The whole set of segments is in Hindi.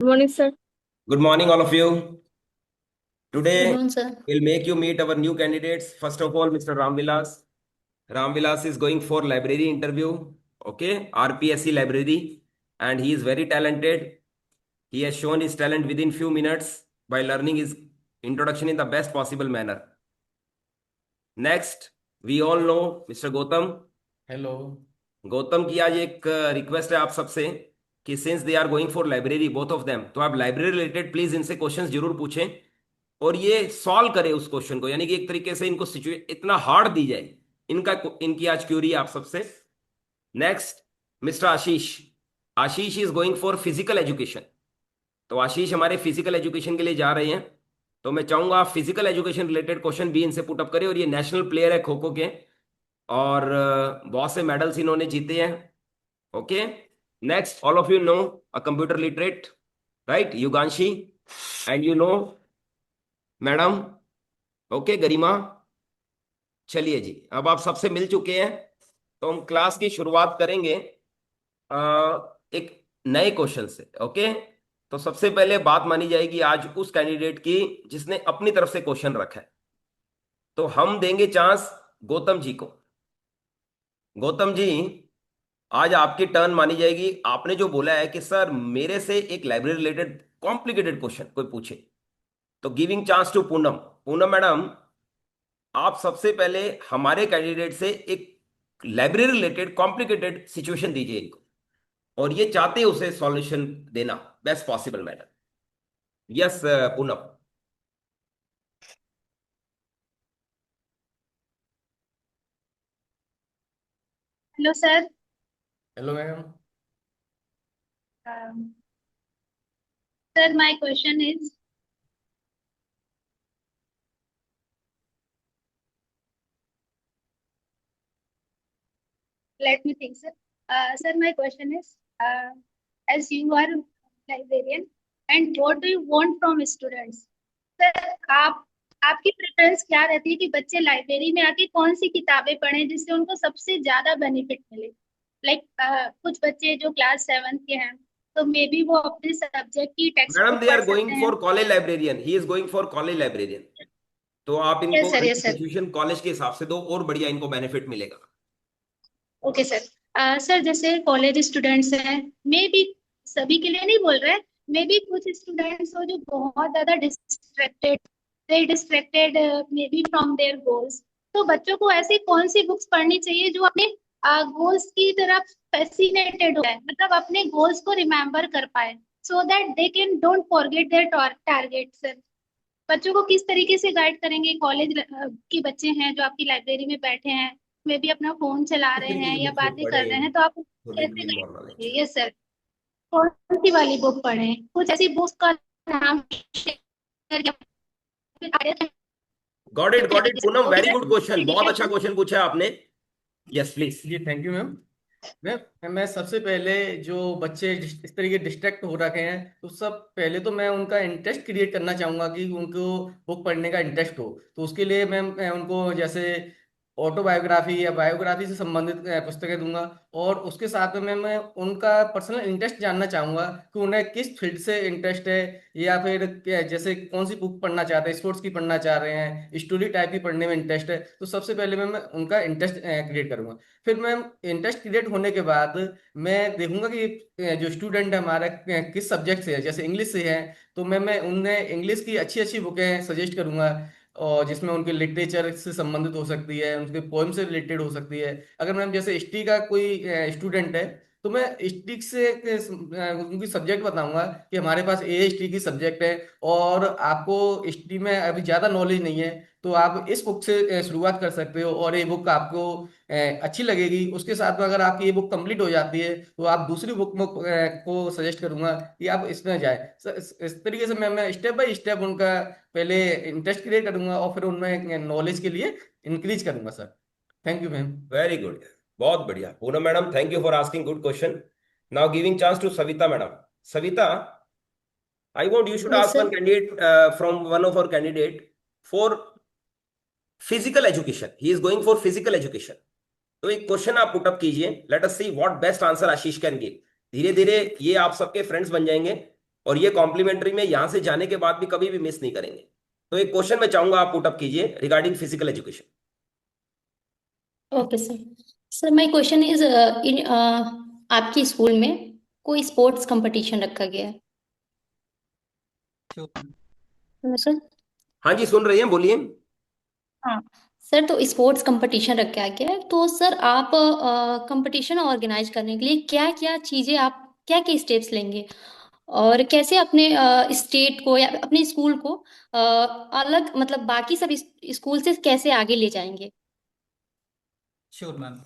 Good morning, sir. Good morning, all of you. Good Today, morning, sir. we'll make you meet our new candidates. First of all, Mr. Ramvilas. Ramvilas is going for library interview, okay, RPSC library, and he is very talented. He has shown his talent within few minutes by learning his introduction in the best possible manner. Next, we all know Mr. Gautam. Hello. Gautam की आज एक रिक्वेस्ट है आप सबसे कि since they are going for library both of them, तो आप लाइब्रेरी रिलेटेड प्लीज इनसे क्वेश्चंस जरूर पूछें और ये सॉल्व करें उस क्वेश्चन को, यानी कि एक तरीके से इनको सिचुएशन इतना हार्ड दी जाए। इनकी आज क्यूरी है आप सबसे। Next, mister Ashish. Ashish is going for physical education. तो आशीष हमारे फिजिकल एजुकेशन के लिए जा रहे हैं, तो मैं चाहूंगा आप फिजिकल एजुकेशन रिलेटेड क्वेश्चन भी इनसे पुटअप करें। और ये नेशनल प्लेयर है खो खो के, और बहुत से मेडल्स इन्होंने जीते हैं। Okay, next, all of you know a computer literate, right, Yuganshi, and you know madam. Okay Garima. चलिए जी, अब आप सबसे मिल चुके हैं, तो हम क्लास की शुरुआत करेंगे एक नए क्वेश्चन से। ओके, तो सबसे पहले बात मानी जाएगी आज उस कैंडिडेट की जिसने अपनी तरफ से क्वेश्चन रखा है। तो हम देंगे चांस गौतम जी को। गौतम जी, आज आपकी टर्न मानी जाएगी। आपने जो बोला है कि सर मेरे से एक लाइब्रेरी रिलेटेड कॉम्प्लिकेटेड क्वेश्चन कोई पूछे, तो giving chance to Poonam. Poonam madam, आप सबसे पहले हमारे कैंडिडेट से एक लाइब्रेरी रिलेटेड कॉम्प्लिकेटेड सिचुएशन दीजिए इनको, और ये चाहते हैं उसे सॉल्यूशन देना best possible manner. Yes Poonam. Hello, sir. Hello ma'am. Um, Sir, my question is, let me think, sir. Sir, my question is, as you are librarian, and what do you want from students? Sir, आप आपकी प्रेफरेंस क्या रहती है कि बच्चे लाइब्रेरी में आके कौन सी किताबें पढ़ें जिससे उनको सबसे ज्यादा बेनिफिट मिले? लाइक कुछ बच्चे जो क्लास 7 के हैं, तो मे बी वो अपने सब्जेक्ट की टेक्स्ट मैडम बुक दे पढ़ आर सकते गोइंग हैं। For college librarian, he is going for college librarian. तो आप यस इनको सर, यस इनकी सर। सिचुएशन कॉलेज के हिसाब से दो, और बढ़िया इनको बेनिफिट मिलेगा। Okay sir. सर जैसे कॉलेज स्टूडेंट्स हैं, मे बी सभी के लिए नहीं बोल रहे, मे बी कुछ स्टूडेंट्स हो जो बहुत ज्यादा distracted may be from their goals. तो बच्चों को ऐसी कौन सी बुक्स पढ़नी चाहिए जो अपने गोल्स की तरफ फैसिनेटेड हो जाए, मतलब अपने गोल्स को रिमेम्बर कर पाए, so that they can don't forget their target. Sir बच्चों को किस तरीके से गाइड करेंगे? कॉलेज के बच्चे हैं जो आपकी लाइब्रेरी में बैठे हैं, मे भी अपना फोन चला किस रहे तरीके हैं की या बुक्स वो बातें पढ़े कर रहे हैं, तो आप उनको टू कैसे गेन गाइड मोर नॉलेज? करेंगे? Yes sir. कौन सी वाली बुक पढ़ें? कुछ ऐसी बुक्स का नाम शेयर या फिर आइडिया गॉट इट तरीके से। Poonam, okay very sir, good question, बहुत ठीक अच्छा है। क्वेश्चन पूछा है आपने। Yes please. जी थैंक यू मैम। मैं सबसे पहले जो बच्चे इस तरीके डिस्ट्रैक्ट हो रखे हैं, तो सब पहले तो मैं उनका इंटरेस्ट क्रिएट करना चाहूंगा कि उनको बुक पढ़ने का इंटरेस्ट हो। तो उसके लिए मैं उनको जैसे ऑटोबायोग्राफी या बायोग्राफी से संबंधित पुस्तकें दूंगा। और उसके साथ में मैं उनका पर्सनल इंटरेस्ट जानना चाहूंगा कि उन्हें किस फील्ड से इंटरेस्ट है, या फिर जैसे कौन सी बुक पढ़ना चाहते हैं, स्पोर्ट्स की पढ़ना चाह रहे हैं, स्टोरी टाइप की पढ़ने में इंटरेस्ट है। तो सबसे पहले मैं उनका इंटरेस्ट क्रिएट करूंगा। फिर मैं इंटरेस्ट क्रिएट होने के बाद मैं देखूंगा कि जो स्टूडेंट है हमारा किस सब्जेक्ट से है। जैसे इंग्लिश से है, तो मैं उन्हें इंग्लिश की अच्छी अच्छी बुकें सजेस्ट करूंगा, और जिसमें उनके लिटरेचर से संबंधित हो सकती है, उनके पोइम से रिलेटेड हो सकती है। अगर मैम जैसे हिस्ट्री का कोई स्टूडेंट है, तो मैं हिस्ट्री से उनकी सब्जेक्ट बताऊंगा कि हमारे पास ये हिस्ट्री की सब्जेक्ट है, और आपको हिस्ट्री में अभी ज़्यादा नॉलेज नहीं है, तो आप इस बुक से शुरुआत कर सकते हो, और ये बुक आपको अच्छी लगेगी। उसके साथ में अगर आपकी ये बुक कंप्लीट हो जाती है, तो आप दूसरी बुक में को सजेस्ट करूंगा कि आप इसमें जाए। इस तरीके से मैं स्टेप बाय स्टेप उनका पहले इंटरेस्ट क्रिएट करूंगा, और फिर उनमें नॉलेज के लिए इंक्रीज करूंगा sir. Thank you ma'am. Very good, बहुत बढ़िया Poonam madam, thank you for asking good question. Now giving chance to Savita madam. Savita, I want you should Yes, ask one sir. Candidate from one of our candidate for physical education, he is going for physical education. तो एक क्वेश्चन आप पुटअप कीजिए, let us see what best answer Ashish can give. धीरे धीरे ये आप सबके फ्रेंड्स बन जाएंगे, और ये कॉम्प्लीमेंट्री में यहां से जाने के बाद भी कभी भी मिस नहीं करेंगे। तो एक क्वेश्चन मैं चाहूंगा आप पुट अप कीजिए regarding physical education. Okay sir. Sir my question is in आपकी स्कूल में कोई स्पोर्ट्स कंपटीशन रखा गया है? Hello sir. हाँ जी, सुन रही हैं, बोलिए। हाँ सर, तो स्पोर्ट्स कंपटीशन रखा गया है, तो सर आप कंपटीशन ऑर्गेनाइज करने के लिए क्या क्या चीज़ें, आप क्या क्या स्टेप्स लेंगे और कैसे अपने स्टेट को या अपने स्कूल को अलग, मतलब बाकी सब स्कूल से कैसे आगे ले जाएंगे? Sure ma'am.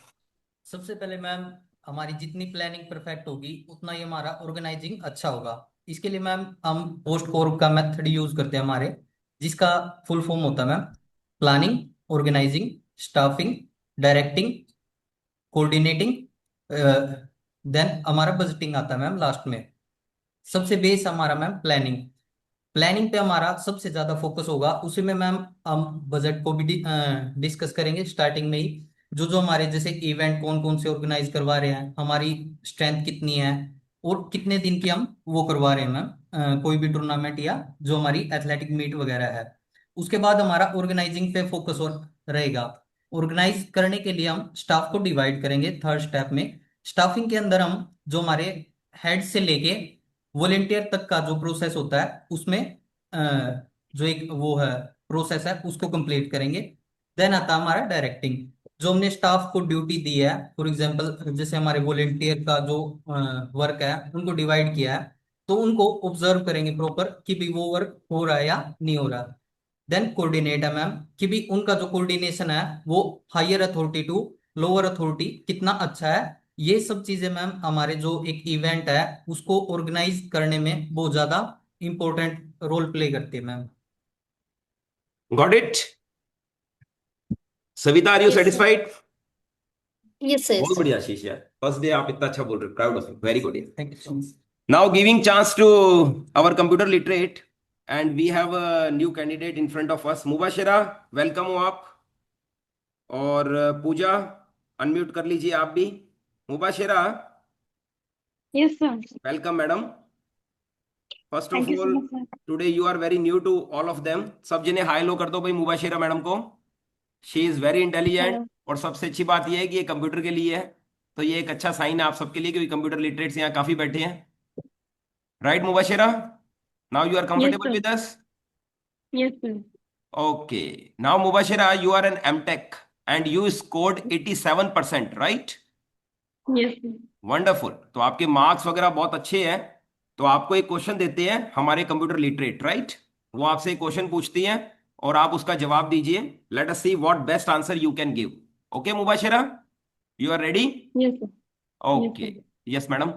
सबसे पहले मैम, हमारी जितनी प्लानिंग परफेक्ट होगी उतना ही हमारा ऑर्गेनाइजिंग अच्छा होगा। इसके लिए मैम हम पोस्ट कोर का मेथड यूज करते हैं हमारे, जिसका फुल फॉर्म होता है ma'am planning, organizing, staffing, directing, coordinating, then हमारा बजटिंग आता है मैम लास्ट में। सबसे बेस हमारा मैम प्लानिंग। प्लानिंग पे हमारा सबसे ज्यादा फोकस होगा, उसी में मैम हम बजट को भी डिस्कस करेंगे स्टार्टिंग में ही। जो जो हमारे जैसे इवेंट कौन कौन से ऑर्गेनाइज करवा रहे हैं, हमारी स्ट्रेंथ कितनी है, और कितने दिन की हम वो करवा रहे हैं मैम, कोई भी टूर्नामेंट या जो हमारी एथलेटिक मीट वगैरह है। उसके बाद हमारा ऑर्गेनाइजिंग पे फोकस और रहेगा। ऑर्गेनाइज करने के लिए हम स्टाफ को डिवाइड करेंगे थर्ड स्टेप में। स्टाफिंग के अंदर हम जो हमारे हेड से लेके वॉलेंटियर तक का जो प्रोसेस होता है उसमें जो एक वो है प्रोसेस है उसको कंप्लीट करेंगे। देन आता है हमारा डायरेक्टिंग। जो हमने स्टाफ को ड्यूटी दी है, फॉर एग्जांपल जैसे हमारे वॉलेंटियर का जो वर्क है उनको डिवाइड किया है, तो उनको ऑब्जर्व करेंगे प्रॉपर कि भी वो वर्क हो रहा है या नहीं हो रहा। देन कोऑर्डिनेट है मैम, कि भी उनका जो कोऑर्डिनेशन है वो higher authority to lower authority कितना अच्छा है। ये सब चीजें मैम हमारे जो एक इवेंट है उसको ऑर्गेनाइज करने में बहुत ज्यादा इंपॉर्टेंट रोल प्ले करती है ma'am. Got it? Savita, are you yes sir. Satisfied? Yes sir. बहुत बढ़िया आशीष यार, फर्स्ट डे आप इतना अच्छा बोल रहे हो, proud of you, very good. Thank you so much. Now giving chance to our computer literate, and we have a new candidate in front of us. Mubashira, welcome हो आप। और पूजा, अनम्यूट कर लीजिए आप भी। Mubashira, Yes, sir. Welcome madam. First of Thank you so all, much, sir. Today you are very new to all of them. सब जने हाई लो कर दो भाई मुबाशिरा मैडम को। She is very intelligent, Hello. और सबसे अच्छी बात यह है कि ये कंप्यूटर के लिए है, तो ये एक अच्छा साइन है आप सबके लिए, क्योंकि कंप्यूटर लिटरेट्स यहाँ काफी बैठे हैं। Right Mubashira, now you are Yes, comfortable sir. With us? Yes, sir. Okay. Now, Mubashira, you are an MTech and you scored 87%, right? Yes, sir. Wonderful. तो आपके मार्क्स वगैरह बहुत अच्छे हैं। तो आपको एक क्वेश्चन देते हैं हमारे कंप्यूटर लिटरेट, राइट? वो आपसे एक क्वेश्चन पूछती हैं और आप उसका जवाब दीजिए। Let us see what best answer you can give. Okay Mubashira, you are ready? Yes, sir. Yes, okay. sir. Yes madam,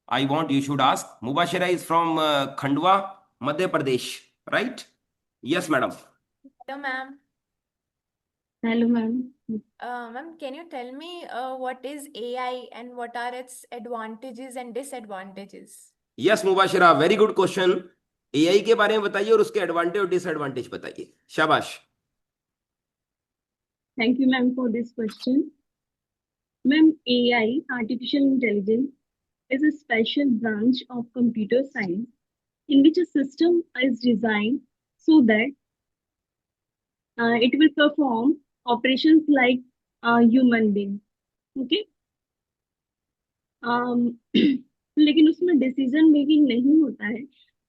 I want you should ask. Mubashira is from Khandwa, Madhya Pradesh, right? Yes madam. Hello, ma'am. Hello, ma'am. Ma'am, can you tell me what is AI and what are its advantages and disadvantages? Yes Mubashira, very good question. AI के बारे में बताइए और उसके एडवांटेज और डिसएडवांटेज बताइए। शाबाश। Thank you, ma'am, for this question. Ma'am, AI, artificial intelligence, is a special branch of computer science in which a system is designed so that it will perform operations like a human being. Okay? लेकिन उसमें डिसीजन मेकिंग नहीं होता है।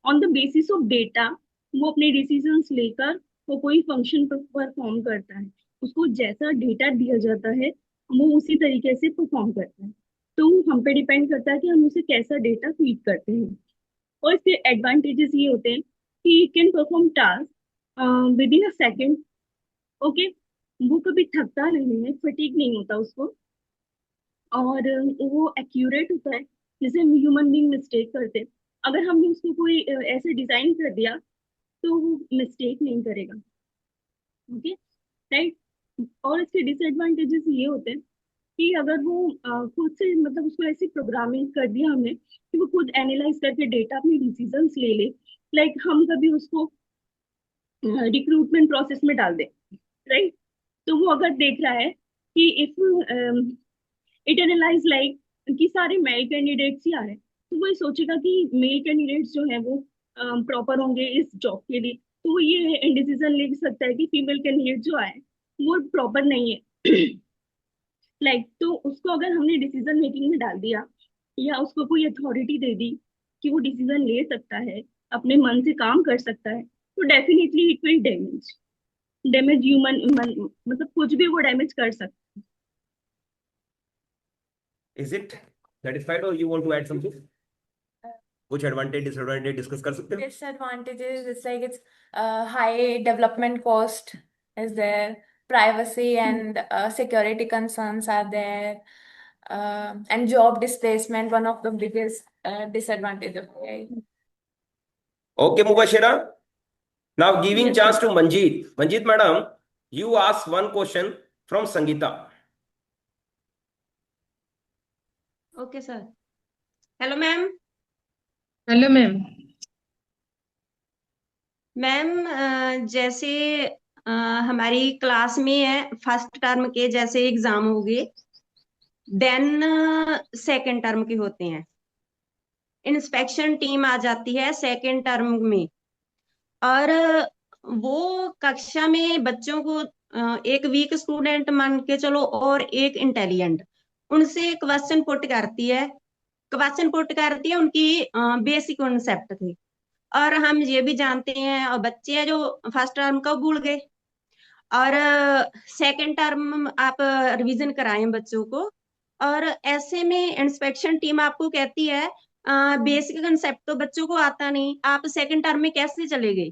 On the basis of data वो अपने डिसीजंस लेकर वो कोई फंक्शन परफॉर्म करता है। उसको जैसा डेटा दिया जाता है वो उसी तरीके से परफॉर्म करता है। तो हम पे डिपेंड करता है कि हम उसे कैसा डेटा फीड करते हैं। और इसके एडवांटेजेस ये होते हैं कि it can perform task with in a second. Okay, वो कभी थकता नहीं है, फटीग नहीं होता उसको, और वो एक्यूरेट होता है। जैसे ह्यूमन बीइंग मिस्टेक करते हैं, अगर हमने उसको कोई ऐसे डिजाइन कर दिया तो वो मिस्टेक नहीं करेगा। Okay, right. और इसके डिसएडवांटेजेस ये होते हैं कि अगर वो खुद से, मतलब उसको ऐसी प्रोग्रामिंग कर दिया हमने कि वो खुद एनालाइज करके डेटा अपनी डिसीजंस ले ले। लाइक हम कभी उसको रिक्रूटमेंट प्रोसेस में डाल दें, राइट, तो वो अगर देख रहा है कि इफ इट एनालाइज लाइक कि सारे मेल कैंडिडेट्स ही आ रहे हैं, तो वो ये सोचेगा कि मेल कैंडिडेट्स जो है वो प्रॉपर होंगे इस जॉब के लिए, तो वो ये डिसीजन ले सकता है कि फीमेल कैंडिडेट जो आए वो प्रॉपर नहीं है। तो उसको अगर हमने डिसीजन मेकिंग में डाल दिया या उसको कोई अथॉरिटी दे दी कि वो डिसीजन ले सकता है, अपने मन से काम कर सकता है, तो definitely it will damage damage human, मतलब कुछ भी वो डैमेज कर सकता इज इट सेटिस्फाइड और you want to add something? कुछ एडवांटेज डिसएडवांटेज डिस्कस कर सकते हैं? Disadvantages, it's like it's high development cost is there, privacy है। and security concerns are there, and job displacement, one of the biggest disadvantage of AI. Okay, Mubashira. Now giving Yes, sir. chance to Manjeet. Manjeet madam, you ask one question from Sangeeta. Okay sir. Hello ma'am. Hello ma'am. Ma'am जैसे हमारी क्लास में है फर्स्ट टर्म के जैसे एग्जाम हो गए, देन सेकंड टर्म के होते हैं, इंस्पेक्शन टीम आ जाती है सेकंड टर्म में, और वो कक्षा में बच्चों को एक वीक स्टूडेंट मान के चलो और एक इंटेलिजेंट, उनसे क्वेश्चन पुट करती है उनकी बेसिक कॉन्सेप्ट थे, और हम ये भी जानते हैं और बच्चे हैं जो फर्स्ट टर्म का भूल गए, और सेकंड टर्म आप रिवीजन कराएं बच्चों को, और ऐसे में इंस्पेक्शन टीम आपको कहती है बेसिक कंसेप्ट तो बच्चों को आता नहीं, आप सेकंड टर्म में कैसे चले गए,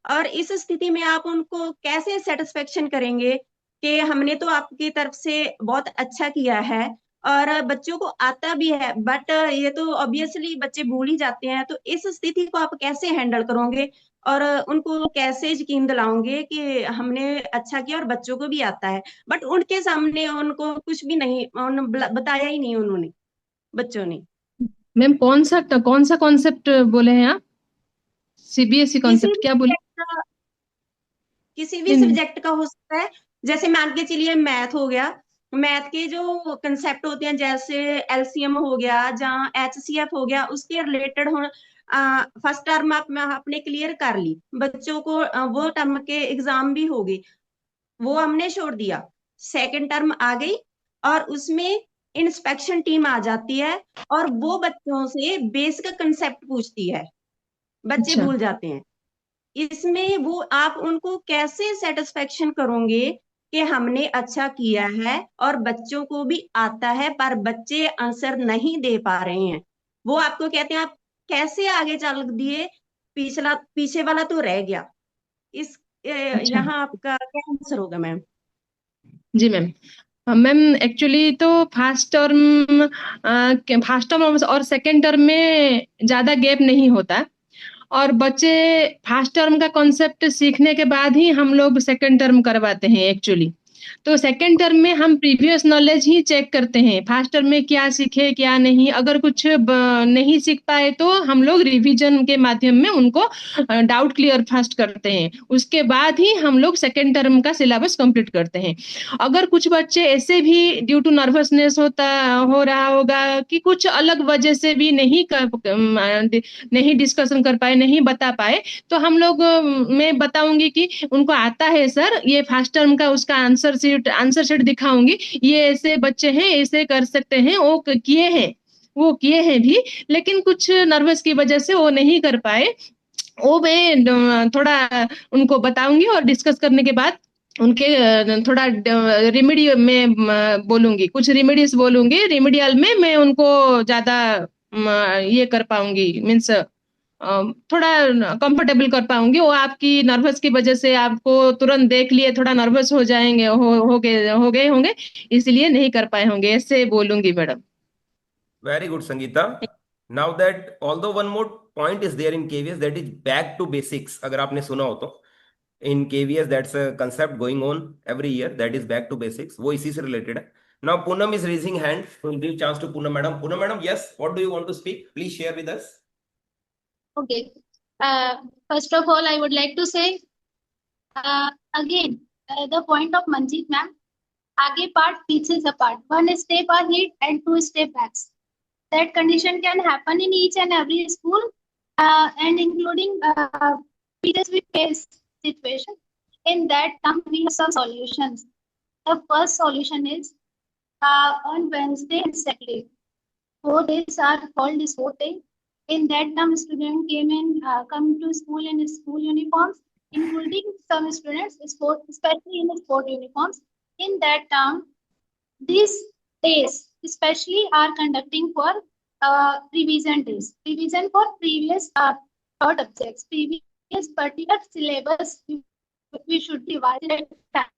और इस स्थिति में आप उनको कैसे सेटिस्फेक्शन करेंगे कि हमने तो आपकी तरफ से बहुत अच्छा किया है और बच्चों को आता भी है, बट ये तो ऑब्वियसली बच्चे भूल ही जाते हैं, तो इस स्थिति को आप कैसे हैंडल करोगे और उनको कैसे यकीन दिलाओगे कि हमने अच्छा किया और बच्चों को भी आता है, बट उनके सामने उनको कुछ भी नहीं बताया ही नहीं उन्होंने, बच्चों ने। मैम कौन सा कॉन्सेप्ट बोले हैं आप? सीबीएसई किसी कॉन्सेप्ट भी क्या बोले? किसी भी नहीं नहीं। सब्जेक्ट का हो सकता है, जैसे मान के चलिए मैथ हो गया, मैथ के जो कंसेप्ट होते हैं जैसे एलसीएम हो गया, जहाँ एचसीएफ हो गया, उसके रिलेटेड हो फर्स्ट टर्म आपने क्लियर कर ली, बच्चों को वो टर्म के एग्जाम भी हो गए, वो हमने छोड़ दिया, सेकंड टर्म आ गई और उसमें इंस्पेक्शन टीम आ जाती है और वो बच्चों से बेसिक कंसेप्ट पूछती है, बच्चे अच्छा भूल जाते हैं, इसमें वो आप उनको कैसे सेटिस्फेक्शन करोगे कि हमने अच्छा किया है और बच्चों को भी आता है पर बच्चे आंसर नहीं दे पा रहे हैं, वो आपको कहते हैं आप कैसे आगे चल दिए, पीछे वाला तो रह गया, इस अच्छा। यहाँ आपका क्या आंसर होगा मैम? जी मैम। मैम एक्चुअली तो फर्स्ट टर्म और सेकंड टर्म में ज्यादा गैप नहीं होता, और बच्चे फर्स्ट टर्म का कॉन्सेप्ट सीखने के बाद ही हम लोग सेकंड टर्म करवाते हैं एक्चुअली। तो सेकंड टर्म में हम प्रीवियस नॉलेज ही चेक करते हैं, फर्स्ट टर्म में क्या सीखे क्या नहीं, अगर कुछ नहीं सीख पाए तो हम लोग रिवीजन के माध्यम में उनको डाउट क्लियर फर्स्ट करते हैं, उसके बाद ही हम लोग सेकंड टर्म का सिलेबस कंप्लीट करते हैं। अगर कुछ बच्चे ऐसे भी ड्यू टू नर्वसनेस हो रहा होगा कि कुछ अलग वजह से भी नहीं डिस्कशन कर पाए, नहीं बता पाए, तो हम लोग मैं बताऊंगी कि उनको आता है सर, ये फर्स्ट टर्म का उसका आंसर शीट दिखाऊंगी, ये ऐसे बच्चे हैं ऐसे कर सकते हैं, वो किए हैं भी, लेकिन कुछ नर्वस की वजह से वो नहीं कर पाए, वो मैं थोड़ा उनको बताऊंगी और डिस्कस करने के बाद उनके थोड़ा रेमेडी में बोलूंगी, कुछ रेमेडीज बोलूंगी, रेमेडियल में मैं उनको ज्यादा ये कर पाऊंगी, मीन्स थोड़ा कंफर्टेबल कर पाऊंगी। वो आपकी नर्वस की वजह से आपको तुरंत देख लिए थोड़ा नर्वस हो जाएंगे, हो गए होंगे, इसलिए नहीं कर पाए होंगे, ऐसे बोलूंगी madam. Very good, Sangeeta. Now that although one more point is there in KVS, that is back to basics. अगर आपने सुना हो तो in KVS that's a concept going on every year, that is back to basics. वो इसी से related है. Now Poonam is raising hand. We'll give chance to Poonam madam. Poonam madam, yes. What do you want to speak? Please share with us. Okay. First of all, I would like to say again the point of Manjeet ma'am. आगे पार्ट पीछे से part, 1 step ahead and 2 step back. that condition can happen in each and every school, and including teachers we face situation. In that term, we have some solutions. The first solution is on Wednesday and Saturday. 4 days are called sport day. In that term, students come to school in school uniforms, including some students, especially in sport uniforms. In that term, these days, especially, are conducting for revision days. Revision for previous taught subjects, previous particular syllabus. We should revise it at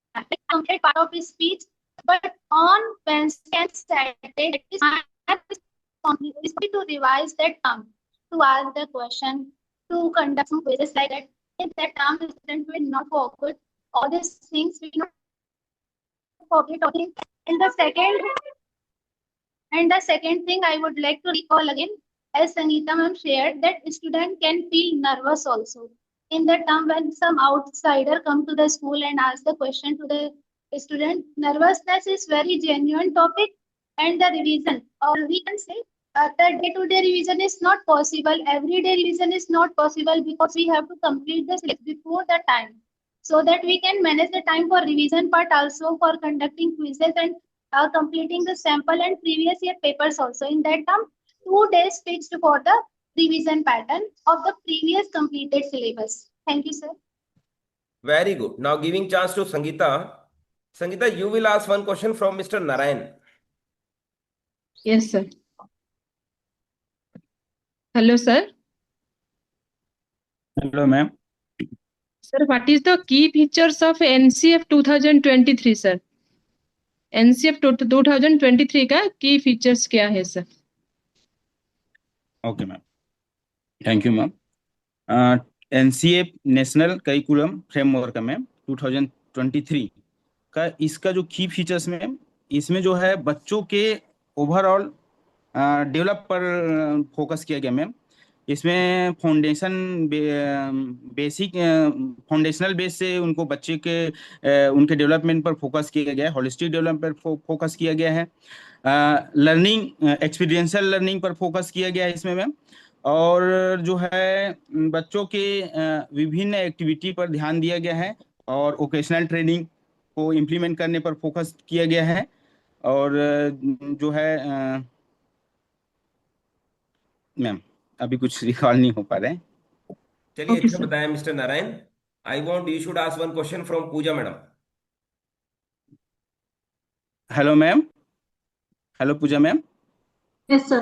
complete part of his speech. But on Wednesday and Saturday, it is my responsibility to revise that term, to ask the question, to conduct some quizzes like that. In that term, the student will not forget all these things. We will not forget all things. And the second thing I would like to recall again, as Sangeeta ma'am shared, that student can feel nervous also. In the term when some outsider come to the school and ask the question to the student, nervousness is very genuine topic, and the revision, or we can say the day-to-day revision is not possible. Everyday revision is not possible because we have to complete the syllabus before the time, so that we can manage the time for revision part, also for conducting quizzes and completing the sample and previous year papers also. In that term, 2 days fixed for the revision pattern of the previous completed syllabus. Thank you, sir. Very good. Now giving chance to Sangeeta. Sangeeta, you will ask one question from Mr. Narayan. Yes, sir. Hello, sir. Hello, ma'am. Sir, what is the key features of NCF 2023, sir? NCF 2023 का key features क्या है, sir? Okay, ma'am. Thank you, ma'am. NCF national curriculum framework है मैम 2023 का, इसका जो की फीचर्स मैम, इसमें जो है बच्चों के ओवरऑल डेवलप पर फोकस किया गया मैम। इसमें फाउंडेशनल बेस से उनको बच्चे के उनके डेवलपमेंट पर फोकस किया गया है, होलिस्टिक डेवलपमेंट पर फोकस किया गया है, लर्निंग एक्सपीरियंशियल लर्निंग पर फोकस किया गया है इसमें मैम, और जो है बच्चों के विभिन्न एक्टिविटी पर ध्यान दिया गया है, और ओकेशनल ट्रेनिंग को इम्प्लीमेंट करने पर फोकस किया गया है, और जो है मैम अभी कुछ रिकॉल नहीं हो पा रहे हैं। चलिए, अच्छा बताया mister Narayan. I want you should ask one question from Pooja madam. Hello ma'am. Hello Pooja ma'am. Yes sir.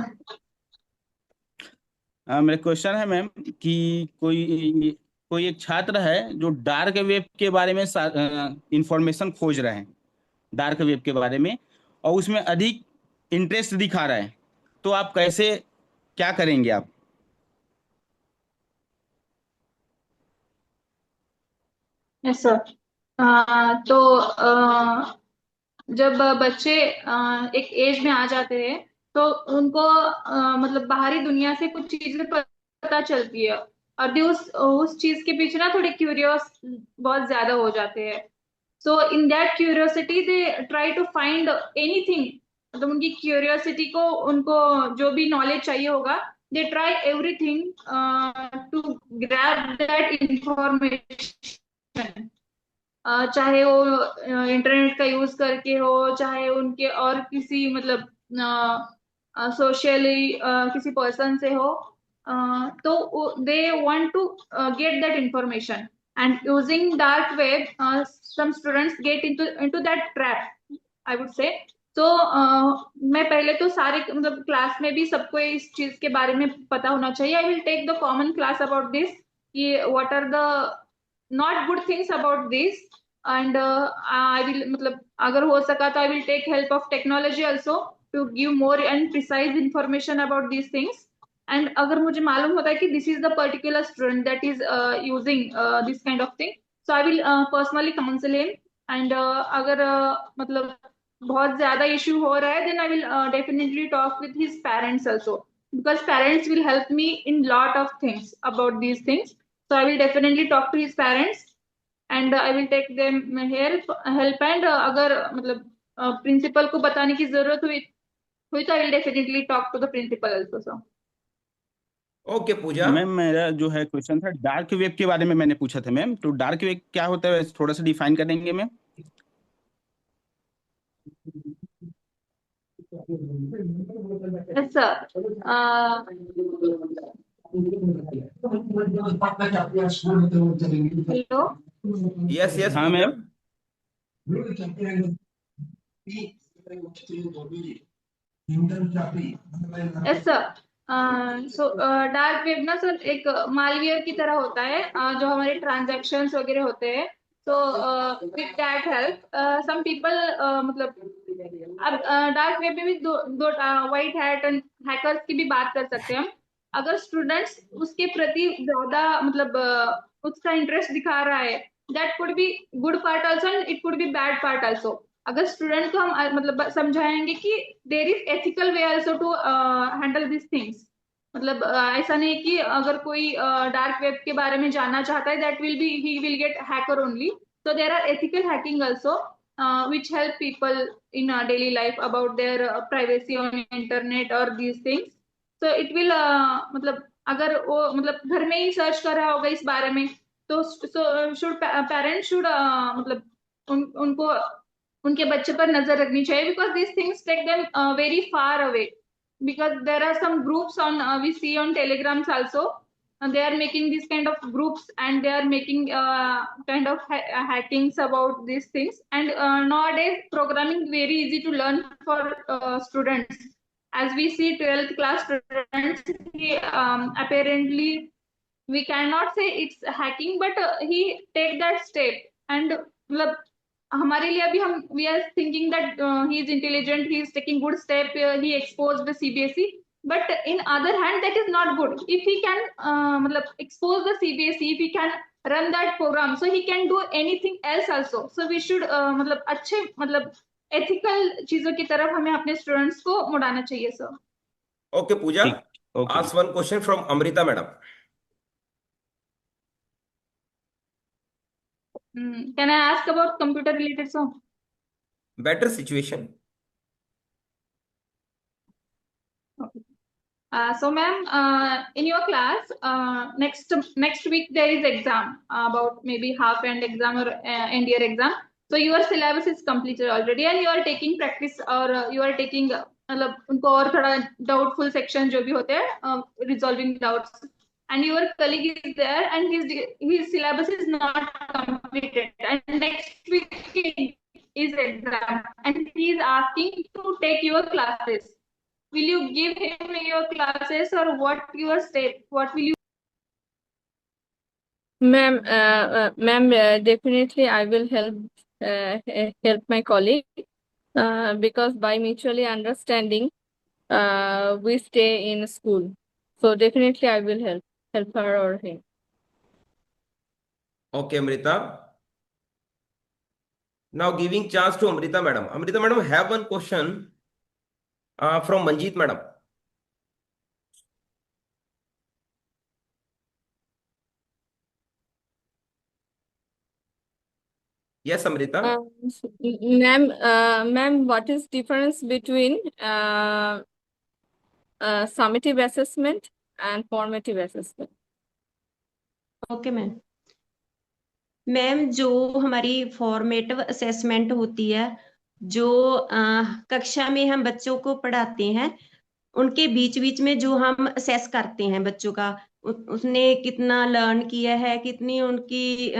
मेरा क्वेश्चन है मैम कि कोई एक छात्र है जो डार्क वेब के बारे में इंफॉर्मेशन खोज रहा है, डार्क वेब के बारे में, और उसमें अधिक इंटरेस्ट दिखा रहा है, तो आप कैसे, क्या करेंगे आप? Yes sir. तो जब बच्चे एक एज में आ जाते हैं तो उनको मतलब बाहरी दुनिया से कुछ चीजें पता चलती है, और उस चीज के पीछे ना थोड़े क्यूरियस बहुत ज्यादा हो जाते हैं। So in that curiosity they try to find anything, मतलब उनकी क्यूरियोसिटी को, उनको जो भी नॉलेज चाहिए होगा, they try everything to grab that information, चाहे वो इंटरनेट का यूज करके हो, चाहे उनके और किसी मतलब सोशली किसी पर्सन से हो, तो they want to get that information, and using dark web some students get into that trap, I would say. तो मैं पहले तो सारे मतलब क्लास में भी सबको इस चीज के बारे में पता होना चाहिए। I will take the common class about this, कि what are the not good things about this, and I will मतलब अगर हो सका तो I will take help of technology also to give more and precise information about these things. And अगर मुझे मालूम होता है कि this is the particular student that is using this kind of thing, so I will personally counsel him, and अगर मतलब बहुत ज्यादा इश्यू हो रहा है, then I will definitely talk with his parents also, because parents will help me in lot of things about these things. So I will definitely talk to his parents and I will take them help and अगर मतलब प्रिंसिपल को बताने की जरूरत हुई which I will definitely talk to the principal also, sir. Okay Pooja. Ma'am मेरा जो है क्वेश्चन था डार्क वेब के बारे में मैंने पूछा था मैम, तो डार्क वेब क्या होता है थोड़ा सा डिफाइन करेंगे ma'am? Yes, sir. Hello. Yes yes हाँ Pooja. Ma'am. Yes sir. So dark web ना सर एक मालवेयर की तरह होता है, जो हमारे ट्रांजैक्शंस वगैरह होते हैं। तो with that help some people, मतलब अब डार्क वेब में भी दो वाइट हैट एंड हैकर्स की भी बात कर सकते हैं हम। अगर स्टूडेंट्स उसके प्रति ज्यादा मतलब उसका इंटरेस्ट दिखा रहा है, that could be good part also and it could be bad part also. अगर स्टूडेंट को हम मतलब समझाएंगे कि there is ethical way also to handle this things, मतलब ऐसा नहीं कि अगर कोई डार्क वेब के बारे में जानना चाहता है that will be he will get hacker only. So there are ethical hacking also, which help people in daily life about their privacy on internet or these things. So it will मतलब अगर वो मतलब घर में ही सर्च कर रहा होगा इस बारे में, तो शुड पेरेंट्स शुड मतलब उनको उनके बच्चे पर नजर रखनी चाहिए, because this things take them very far away, because there are some groups on we see on telegrams also, and they are making these kind of groups and they are making kind of hackings about these things. And nowadays programming very easy to learn for students. As we see 12th class students, he, apparently we cannot say it's hacking, but he take that step and मतलब हमारे लिए अभी हम we are thinking that he is intelligent, he is taking good step, he exposed the CBSE, but in other hand that is not good. If he can मतलब expose the CBSE, if he can run that program, so he can do anything else also. So we should मतलब अच्छे मतलब ethical चीजों की तरफ हमें अपने students को मुड़ाना चाहिए सर। ओके पूजा। ठीक, okay. Ask one question from Amrita madam. Can I ask about computer related sir? Better situation. Okay. So ma'am, in your class, next week there is exam, about maybe half end exam or end year exam. So your syllabus is completed already and you are taking practice, or you are taking मतलब उनको और थोड़ा doubtful section जो भी होते हैं resolving doubts, and your colleague is there and his syllabus is not completed and next week is exam and he is asking to take your classes. Will you give him your classes or what your state? What will you? Ma'am, definitely I will help my colleague because by mutually understanding, we stay in school. So definitely I will help her or him. Okay, Amrita. Now giving chance to Amrita madam. Amrita madam have one question from Manjeet madam. Yes, Amrita. Ma'am, what is difference between summative assessment and formative assessment? Okay ma'am जो हमारी फॉर्मेटिव असेसमेंट होती है, जो कक्षा में हम बच्चों को पढ़ाते हैं, उनके बीच बीच में जो हम असेस करते हैं बच्चों का, उसने कितना लर्न किया है, कितनी उनकी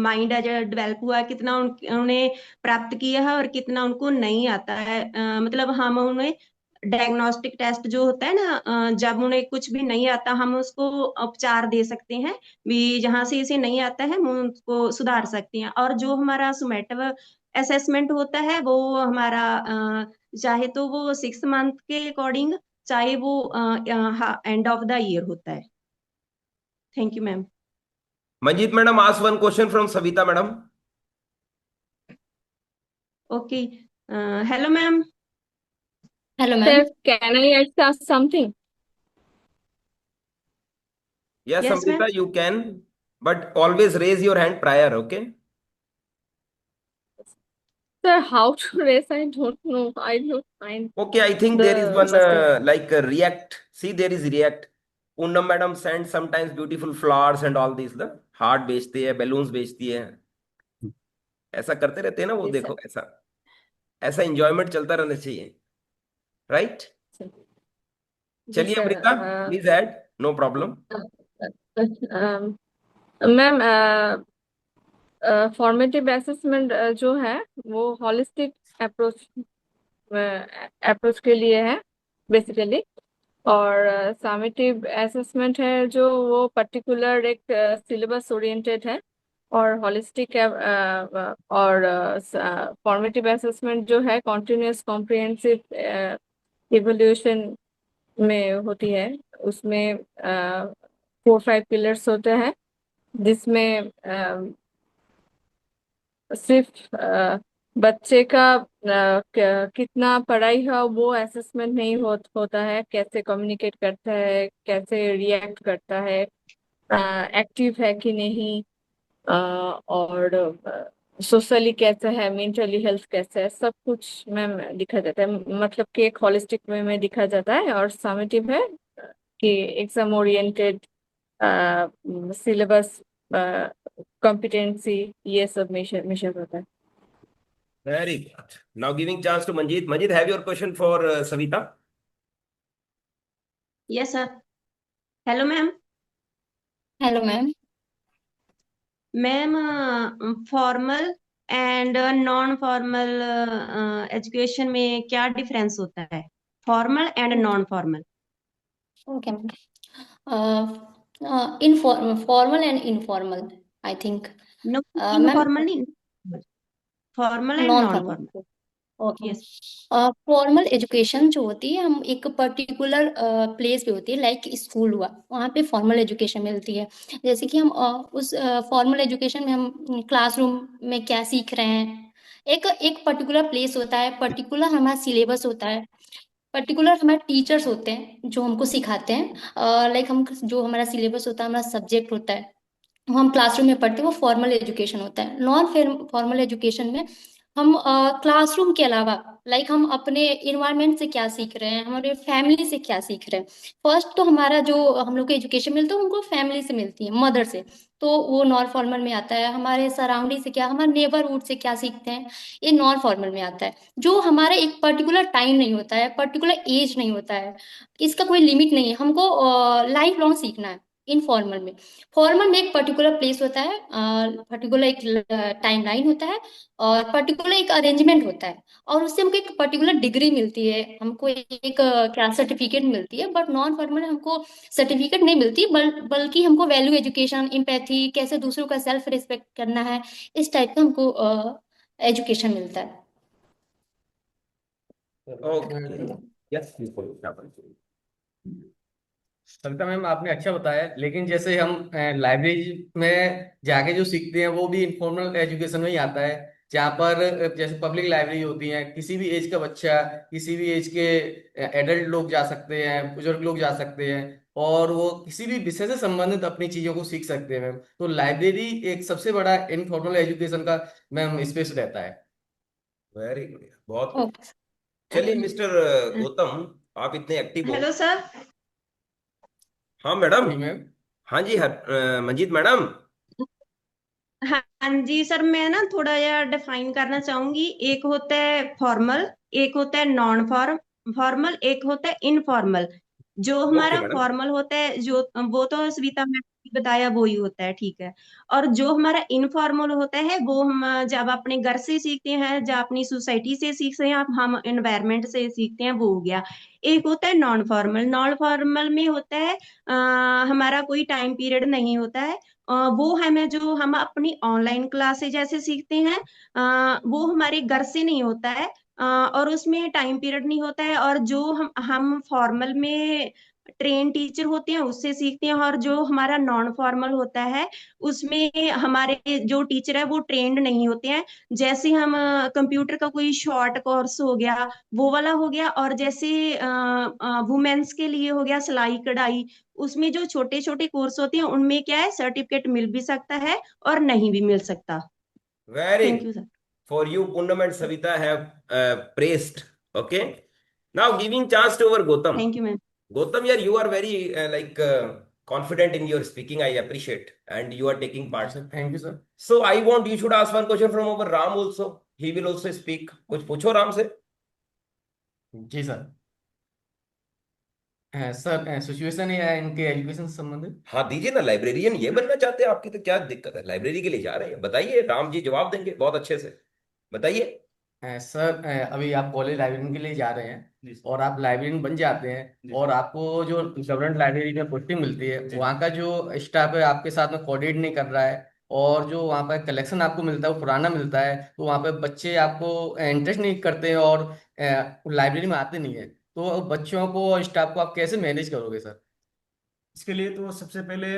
माइंड डेवलप हुआ है, कितना उन्हें प्राप्त किया है और कितना उनको नहीं आता है। मतलब हम उन्हें डायग्नोस्टिक टेस्ट जो होता है ना, जब उन्हें कुछ भी नहीं आता हम उसको उपचार दे सकते हैं भी, जहां से इसे नहीं आता है हम उसको सुधार सकते हैं। और जो हमारा सुमेटिव असेसमेंट होता है वो हमारा चाहे तो वो 6 मंथ के अकॉर्डिंग, चाहे वो एंड ऑफ द ईयर होता है। Thank you ma'am. Manjeet madam ask one question from Savita madam. Okay, hello ma'am. Hello ma'am. Sir, can I ask something? Yes, Yes, Amrita, ma'am. you can, but always raise your hand prior, okay? Sir, how to race? I don't know. I don't find Okay, I think there is the one step. like React. See, there is React. Poonam madam sends sometimes beautiful flowers and all these. The heart बेचती है, balloons बेचती है, ऐसा करते रहते हैं ना वो, Yes, sir. देखो ऐसा ऐसा enjoyment चलता रहना चाहिए, right? Sir. Yes, चलिए sir. Amrita, please add, no problem. Ma'am, formative assessment जो है वो हॉलिस्टिक अप्रोच अप्रोच के लिए है बेसिकली, और समेटिव असेसमेंट है जो वो पर्टिकुलर एक सिलेबस ओरिएंटेड है, और हॉलिस्टिक और फॉर्मेटिव असेसमेंट जो है कॉन्टिन्यूस कॉम्प्रिहेंसिव इवोल्यूशन में होती है। उसमें 4-5 पिलर्स होते हैं, जिसमें सिर्फ बच्चे का कितना पढ़ाई है वो असेसमेंट नहीं होता है, कैसे कम्युनिकेट करता है, कैसे रिएक्ट करता है, एक्टिव है कि नहीं, और सोशली कैसा है, मेंटली हेल्थ कैसा है, सब कुछ मैम दिखा जाता है। मतलब कि एक होलिस्टिक वे में दिखा जाता है, और समेटिव है कि एग्जाम ओरिएंटेड सिलेबस कॉम्पिटेंसी ये सब मेजर होता है। Very good. Now giving chance to Manjeet. Manjeet, have your question for Savita? Yes sir. Hello ma'am. Hello ma'am. Ma'am, formal and non formal education में क्या डिफरेंस होता है? Formal and non formal. Okay ma'am, in formal and informal, I think no, ma'am, informal नहीं, formal and non non formal. Formal. Okay. Yes. Formal education जो होती है, हम एक पर्टिकुलर प्लेस पे होती है, लाइक स्कूल हुआ, वहाँ पे फॉर्मल एजुकेशन मिलती है। जैसे कि हम उस फॉर्मल एजुकेशन में हम क्लासरूम में क्या सीख रहे हैं, एक एक पर्टिकुलर प्लेस होता है, पर्टिकुलर हमारा सिलेबस होता है, पर्टिकुलर हमारे टीचर्स होते हैं जो हमको सिखाते हैं, लाइक हम जो हमारा सिलेबस होता है, हमारा सब्जेक्ट होता है, वो हम क्लासरूम में पढ़ते हैं, वो फॉर्मल एजुकेशन होता है। नॉन फॉर्मल एजुकेशन में हम क्लासरूम के अलावा, लाइक हम अपने इन्वायरमेंट से क्या सीख रहे हैं, हमारे फैमिली से क्या सीख रहे हैं। फर्स्ट तो हमारा जो हम लोग को एजुकेशन मिलता है उनको फैमिली से मिलती है, मदर से, तो वो नॉन फॉर्मल में आता है। हमारे सराउंडिंग से क्या, हमारे नेबरहुड से क्या सीखते हैं, ये नॉन फॉर्मल में आता है। जो हमारा एक पर्टिकुलर टाइम नहीं होता है, पर्टिकुलर एज नहीं होता है, इसका कोई लिमिट नहीं है, हमको लाइफ लॉन्ग सीखना है। इनफॉर्मल में, फॉर्मल में एक पर्टिकुलर प्लेस होता है, पर्टिकुलर एक टाइम लाइन होता है, और पर्टिकुलर एक अरेंजमेंट होता है, और उससे हमको एक पर्टिकुलर डिग्री मिलती है, हमको एक क्या सर्टिफिकेट मिलती है। बट नॉन फॉर्मल में हमको सर्टिफिकेट नहीं मिलती, बल्कि हमको वैल्यू एजुकेशन, एम्पैथी, कैसे दूसरों का सेल्फ रिस्पेक्ट करना है, इस टाइप का हमको एजुकेशन मिलता है। Okay. Yes, please follow. Savita ma'am, आपने अच्छा बताया, लेकिन जैसे हम लाइब्रेरी में जाके जो सीखते हैं वो भी इनफॉर्मल एजुकेशन में ही आता है, जहाँ पर जैसे पब्लिक लाइब्रेरी होती है, किसी भी एज का बच्चा, किसी भी एज के एडल्ट लोग जा सकते हैं, बुजुर्ग लोग जा सकते हैं, और वो किसी भी विषय से संबंधित अपनी चीजों को सीख सकते हैं मैम। तो लाइब्रेरी एक सबसे बड़ा इनफॉर्मल एजुकेशन का मैम स्पेस रहता है। वेरी गुड, बहुत बढ़िया। चलिए मिस्टर गौतम, आप इतने एक्टिव हो। Hello sir. हाँ मैडम। जी मैम। हाँ जी, मंजीत मैडम। हाँ जी सर, मैं ना थोड़ा यार डिफाइन करना चाहूंगी। एक होता है फॉर्मल, एक होता है नॉन फॉर्मल, एक होता है इनफॉर्मल। जो ओके हमारा मैडम। फॉर्मल होता है, जो वो तो सविता मैम ने बताया वो ही होता है, ठीक है। और जो हमारा इनफॉर्मल होता है वो हम जब अपने घर से सीखते हैं, जब अपनी सोसाइटी से सीखते हैं, हम एनवायरमेंट से सीखते हैं, वो हो गया। एक होता है नॉन फॉर्मल। नॉन फॉर्मल में होता है हमारा कोई टाइम पीरियड नहीं होता है। वो हमें जो हम अपनी ऑनलाइन क्लासेज जैसे सीखते हैं, वो हमारे घर से नहीं होता है, और उसमें टाइम पीरियड नहीं होता है। और जो हम फॉर्मल में ट्रेन टीचर होते हैं उससे सीखते हैं, और जो हमारा नॉन फॉर्मल होता है उसमें हमारे जो टीचर है वो ट्रेंड नहीं होते हैं। जैसे हम कंप्यूटर का कोई शॉर्ट कोर्स हो गया, वो वाला हो गया। और जैसे वुमेन्स के लिए हो गया सिलाई कढ़ाई, उसमें जो छोटे छोटे कोर्स होते हैं उनमें क्या है, सर्टिफिकेट मिल भी सकता है और नहीं भी मिल सकता। Very thank good. You sir. For you, Poonam and Savita have praised. Okay. Now giving chance to our Gautam. Thank you, ma'am. Gautam, yeah, you are very confident in your speaking. I appreciate, and you are taking part. Thank you, sir. So I want you should ask one question from our Ram also. He will also speak. कुछ पूछो राम से. जी सर. सर सिचुएशन है इनके एजुकेशन से संबंधित. हाँ दीजिए ना. लाइब्रेरियन ये बनना चाहते हैं आपकी, तो क्या दिक्कत है? लाइब्रेरी के लिए जा रहे हैं, बताइए. राम जी जवाब देंगे बहुत अच्छे से. बताइए. सर अभी आप कॉलेज लाइब्रेरियन के लिए जा रहे हैं और आप लाइब्रेरियन बन जाते हैं और आपको जो गवर्नमेंट लाइब्रेरी में पोस्टिंग मिलती है, वहाँ का जो स्टाफ है आपके साथ में कोऑर्डिनेट नहीं कर रहा है और जो वहाँ पर कलेक्शन आपको मिलता है वो पुराना मिलता है, तो वहाँ पे बच्चे आपको इंटरेस्ट नहीं करते हैं और लाइब्रेरी में आते नहीं है, तो बच्चों को और स्टाफ को आप कैसे मैनेज करोगे सर? इसके लिए तो सबसे पहले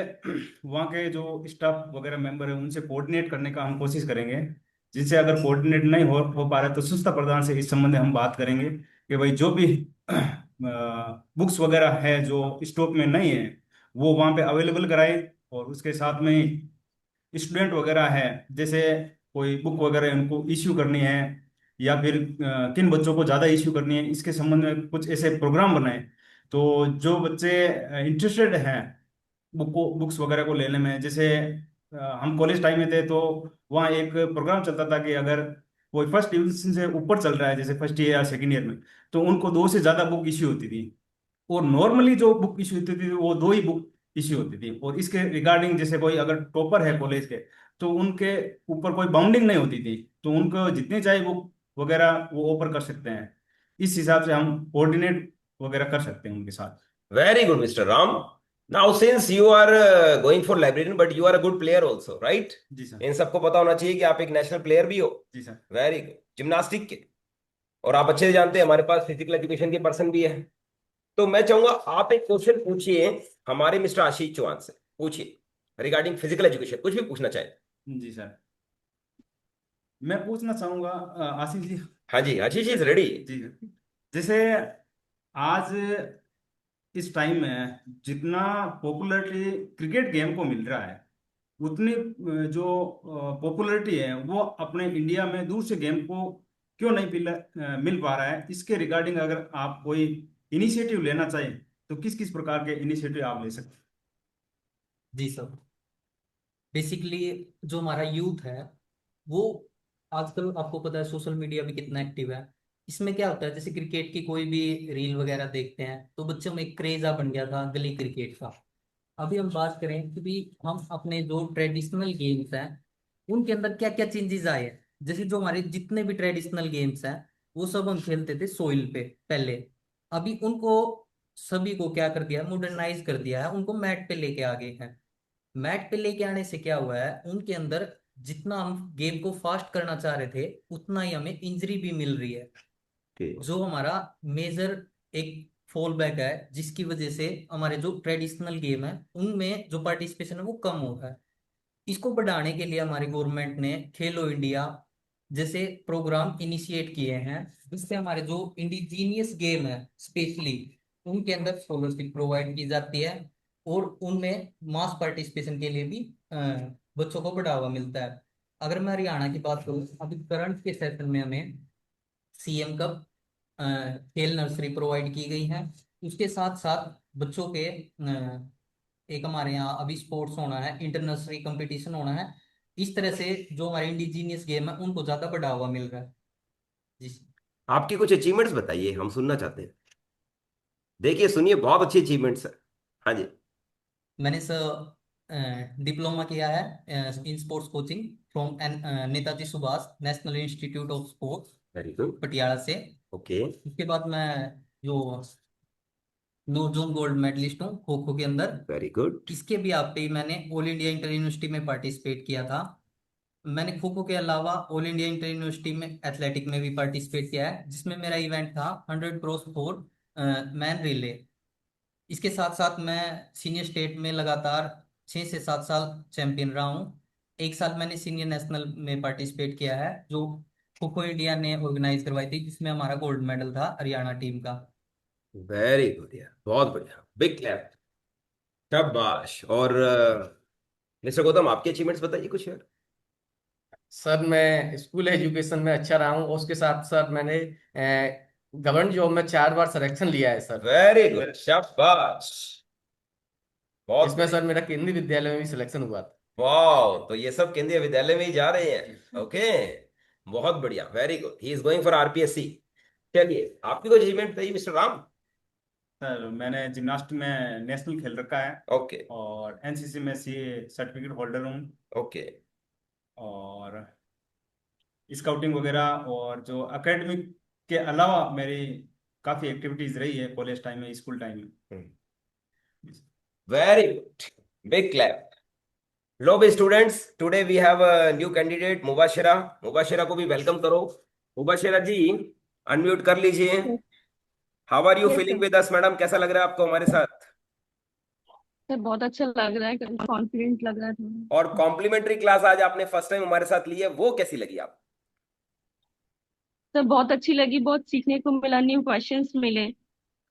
वहाँ के जो स्टाफ वगैरह मेंबर है उनसे कोऑर्डिनेट करने का हम कोशिश करेंगे. जिनसे अगर कोऑर्डिनेट नहीं हो पा रहा है तो संस्था प्रधान से इस संबंध में हम बात करेंगे कि भाई जो भी बुक्स वगैरह है जो स्टॉक में नहीं है वो वहाँ पे अवेलेबल कराए. और उसके साथ में ही स्टूडेंट वगैरह है, जैसे कोई बुक वगैरह उनको इश्यू करनी है या फिर किन बच्चों को ज़्यादा इश्यू करनी है, इसके संबंध में कुछ ऐसे प्रोग्राम बनाए. तो जो बच्चे इंटरेस्टेड हैं बुक्स वगैरह को लेने में, जैसे हम कॉलेज टाइम में थे तो वहाँ एक प्रोग्राम चलता था कि अगर कोई फर्स्ट डिवीजन से ऊपर चल रहा है, जैसे फर्स्ट ईयर या सेकेंड ईयर में, तो उनको 2 से ज़्यादा बुक इश्यू होती थी. और नॉर्मली जो बुक इश्यू होती थी वो 2 ही बुक इश्यू होती थी. और इसके रिगार्डिंग जैसे कोई अगर टॉपर है कॉलेज के तो उनके ऊपर कोई बाउंडिंग नहीं होती थी, तो उनको जितनी चाहिए बुक वगैरह वो ऑफर कर सकते हैं. इस हिसाब से हम कोऑर्डिनेट वगैरह कर सकते हैं उनके साथ. Very good, Mr. Ram. Now, since you are going for librarian, but you are a good player also, right? Ji sir. इन सबको पता होना चाहिए कि आप एक नेशनल प्लेयर भी हो. जी सर. Very good. जिम्नास्टिक के. और आप अच्छे से जानते हैं हमारे पास फिजिकल एजुकेशन के पर्सन भी है. तो मैं चाहूंगा आप एक क्वेश्चन पूछिए हमारे मिस्टर आशीष चौहान से. पूछिए रिगार्डिंग फिजिकल एजुकेशन, कुछ भी पूछना चाहे. जी सर. मैं पूछना चाहूंगा आशीष जी. हाँ जी, आशीष इज रेडी. जी सर. जैसे आज इस टाइम में जितना पॉपुलरिटी क्रिकेट गेम को मिल रहा है उतनी जो पॉपुलरिटी है वो अपने इंडिया में दूसरे गेम को क्यों नहीं मिल पा रहा है, इसके रिगार्डिंग अगर आप कोई इनिशिएटिव लेना चाहें तो किस किस प्रकार के इनिशिएटिव आप ले सकते हैं? जी सर. बेसिकली जो हमारा यूथ है वो आजकल आपको पता है सोशल मीडिया भी कितना एक्टिव है. इसमें क्या होता है, जैसे क्रिकेट की कोई भी रील वगैरह देखते हैं तो बच्चों में एक क्रेजा बन गया था गली क्रिकेट का. अभी हम बात करें कि भी हम अपने जो ट्रेडिशनल गेम्स हैं उनके अंदर क्या क्या चेंजेस आए हैं. जैसे जो हमारे जितने भी ट्रेडिशनल गेम्स हैं वो सब हम खेलते थे सोइल पे पहले. अभी उनको सभी को क्या कर दिया, मॉडर्नाइज कर दिया है, उनको मैट पे लेके आ गए हैं. मैट पे लेके आने से क्या हुआ है, उनके अंदर जितना हम गेम को फास्ट करना चाह रहे थे उतना ही हमें इंजरी भी मिल रही है. जो हमारा मेजर एक फॉल बैक है जिसकी वजह से हमारे जो ट्रेडिशनल गेम है उनमें जो पार्टिसिपेशन है वो कम हो रहा है. इसको बढ़ाने के लिए हमारी गवर्नमेंट ने खेलो इंडिया जैसे प्रोग्राम इनिशिएट किए हैं, जिससे हमारे जो इंडिजीनियस गेम है स्पेशली उनके अंदर स्कॉलरशिप प्रोवाइड की जाती है और उनमें मास पार्टिसिपेशन के लिए भी बच्चों को बढ़ावा मिलता है. अगर मैं हरियाणा की बात करूँ, अभी करंट के सेशन में हमें सीएम कप खेल नर्सरी प्रोवाइड की गई है. उसके साथ साथ बच्चों के एक हमारे यहाँ अभी स्पोर्ट्स होना है, इंटर नर्सरी कंपटीशन होना है. इस तरह से जो हमारे इंडिजीनियस गेम है उनको ज्यादा बढ़ावा मिल रहा है. जी. आपकी कुछ अचीवमेंट्स बताइए, हम सुनना चाहते हैं. देखिए सुनिए, बहुत अच्छी अचीवमेंट्स है. हाँ जी. मैंने सर डिप्लोमा किया है in sports coaching from Netaji Subhash national institute of sports, very good, Patiala से. ओके. उसके बाद मैं जो नो जोन गोल्ड मेडलिस्ट हूँ खो खो के अंदर. Very good. इसके भी आप पे मैंने ऑल इंडिया इंटर यूनिवर्सिटी में पार्टिसिपेट किया था. मैंने खो खो के अलावा ऑल इंडिया इंटर यूनिवर्सिटी में एथलेटिक में भी पार्टिसिपेट किया है, जिसमें मेरा इवेंट था 100 क्रॉस 4 मैन रिले. इसके साथ साथ मैं सीनियर स्टेट में लगातार 6 से 7 साल चैंपियन रहा हूँ. एक साल मैंने सीनियर नेशनल में पार्टिसिपेट किया है जो खो खो इंडिया ने ऑर्गेनाइज करवाई थी, जिसमें हमारा गोल्ड मेडल था हरियाणा टीम का. वेरी गुड यार, बहुत बढ़िया, बिग क्लैप, शाबाश. और मिस्टर गौतम, आपके अचीवमेंट्स बताइए कुछ यार. सर मैं स्कूल एजुकेशन में अच्छा रहा हूँ, और उसके साथ साथ मैंने गवर्नमेंट जॉब में 4 बार सिलेक्शन लिया है सर। वेरी गुड, शाबाश, बहुत इसमें बढ़िया। सर मेरा केंद्रीय विद्यालय में भी सिलेक्शन हुआ था। वाह, तो ये सब केंद्रीय विद्यालय में ही जा रहे हैं। ओके, बहुत बढ़िया, very good, he is going for RPSC. चलिए, आपकी कोई अचीवमेंट बताइए मिस्टर राम। सर मैंने जिम्नास्ट में नेशनल खेल रखा है, ओके और एनसीसी में सी सर्टिफिकेट होल्डर हूँ, ओके। और स्काउटिंग वगैरह, और जो एकेडमिक के अलावा मेरी काफ़ी एक्टिविटीज़ रही है कॉलेज टाइम में, स्कूल टाइम में। Very good, big clap. लो बे students, today we have a new candidate Mubashira. Mubashira को भी वेलकम करो। मुबाशिरा जी, अनम्यूट कर लीजिए। How are you yes feeling sir. With us madam, कैसा लग रहा है आपको हमारे साथ? सर बहुत अच्छा लग रहा है, कॉन्फिडेंट लग रहा है थोड़ा। और कॉम्प्लीमेंट्री क्लास आज आपने फर्स्ट टाइम हमारे साथ ली है, वो कैसी लगी आप? सर बहुत अच्छी लगी, बहुत सीखने को मिला, न्यू क्वेश्चंस मिले।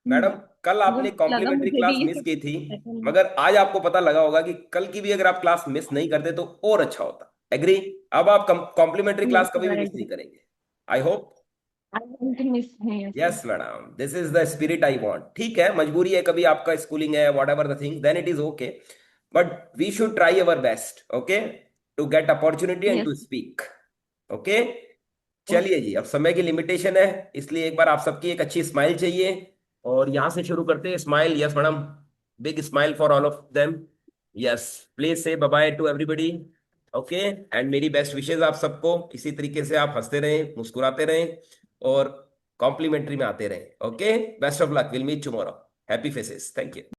मैडम, कल आपने मतलब लगा कॉम्प्लीमेंट्री मुझे क्लास भी ये मिस सब की थी, पता नहीं। मगर आज आपको पता लगा होगा कि कल की भी अगर आप क्लास मिस नहीं करते तो और अच्छा होता। एग्री? अब आप कॉम्प्लीमेंट्री यस क्लास कभी सर, भी आई मिस नहीं एग्री। करेंगे, I hope. I want to miss नहीं है sir. Yes madam, this is the spirit I want. ठीक है, मजबूरी है, कभी आपका स्कूलिंग है, whatever the thing, then it is okay, but we should try our best, okay, to get opportunity and yes. To speak. Okay, चलिए जी, अब समय की लिमिटेशन है, इसलिए एक बार आप सबकी एक अच्छी स्माइल चाहिए, और यहां से शुरू करते हैं। Smile, yes madam, big smile for all of them. Yes, please say bye bye to everybody. Okay, and मेरी बेस्ट विशेज आप सबको। इसी तरीके से आप हंसते रहें, मुस्कुराते रहें, और कॉम्प्लीमेंट्री में आते रहें। Okay, best of luck, will meet tomorrow. Happy faces, thank you.